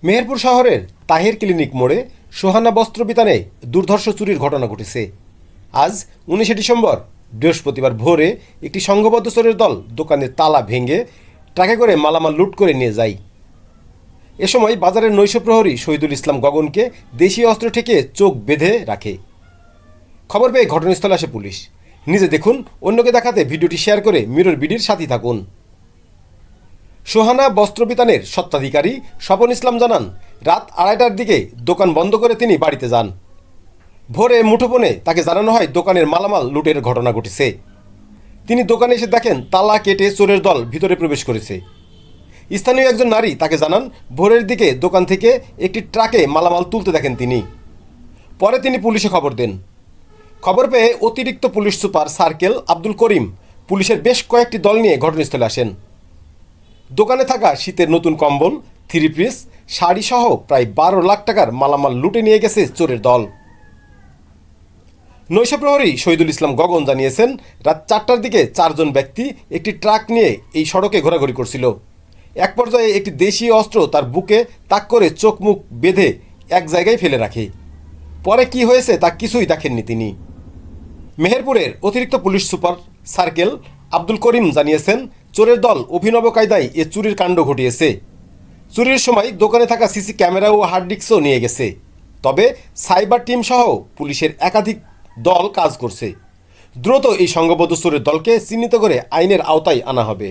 মেহেরপুর শহরের তাহের ক্লিনিক মোড়ে সোহানা বস্ত্র বিতানে দুর্ধর্ষ চুরির ঘটনা ঘটেছে। আজ 19শে ডিসেম্বর বৃহস্পতিবার ভোরে একটি সংঘবদ্ধ চোরের দল দোকানের তালা ভেঙে ট্রাকে করে মালামাল লুট করে নিয়ে যায়। এ সময় বাজারের নৈশ প্রহরী শহীদুল ইসলাম গগনকে দেশীয় অস্ত্র ঠেকিয়ে চোখ বেঁধে রাখে। খবর পেয়ে ঘটনাস্থলে আসে পুলিশ। নিজে দেখুন, অন্যকে দেখাতে ভিডিওটি শেয়ার করে মিরর বিডির সাথী থাকুন। সোহানা বস্ত্র বিতানের স্বত্বাধিকারী স্বপন ইসলাম জানান, রাত 2:30টার দিকে দোকান বন্ধ করে তিনি বাড়িতে যান। ভোরে মুঠোফোনে তাকে জানানো হয় দোকানের মালামাল লুটের ঘটনা ঘটেছে। তিনি দোকানে এসে দেখেন তালা কেটে চোরের দল ভিতরে প্রবেশ করেছে। স্থানীয় একজন নারী তাকে জানান, ভোরের দিকে দোকান থেকে একটি ট্রাকে মালামাল তুলতে দেখেন তিনি। পরে তিনি পুলিশে খবর দেন। খবর পেয়ে অতিরিক্ত police super circle Abdul Karim পুলিশের বেশ কয়েকটি দল নিয়ে ঘটনাস্থলে আসেন। দোকানে থাকা শীতের নতুন কম্বল, থ্রি পিস, শাড়িসহ প্রায় 12 লাখ টাকার মালামাল লুটে নিয়ে গেছে চোরের দল। নৈশ প্রহরী শহীদুল ইসলাম গগন জানিয়েছেন, রাত 4টার দিকে 4 জন ব্যক্তি একটি ট্রাক নিয়ে এই সড়কে ঘোরাঘুরি করছিল। এক পর্যায়ে একটি দেশীয় অস্ত্র তার বুকে তাক করে চোখ মুখ বেঁধে এক জায়গায় ফেলে রাখে। পরে কি হয়েছে তা কিছুই দেখেননি তিনি। মেহেরপুরের অতিরিক্ত police super circle Abdul Karim জানিয়েছেন, চোরের দল অভিনব কায়দায় এ চুরির কাণ্ড ঘটিয়েছে। চুরির সময় দোকানে থাকা সিসি ক্যামেরা ও হার্ড ডিস্কও নিয়ে গেছে। তবে সাইবার টিম সহ পুলিশের একাধিক দল কাজ করছে। দ্রুত এই সংঘবদ্ধ চোরের দলকে চিহ্নিত করে আইনের আওতায় আনা হবে।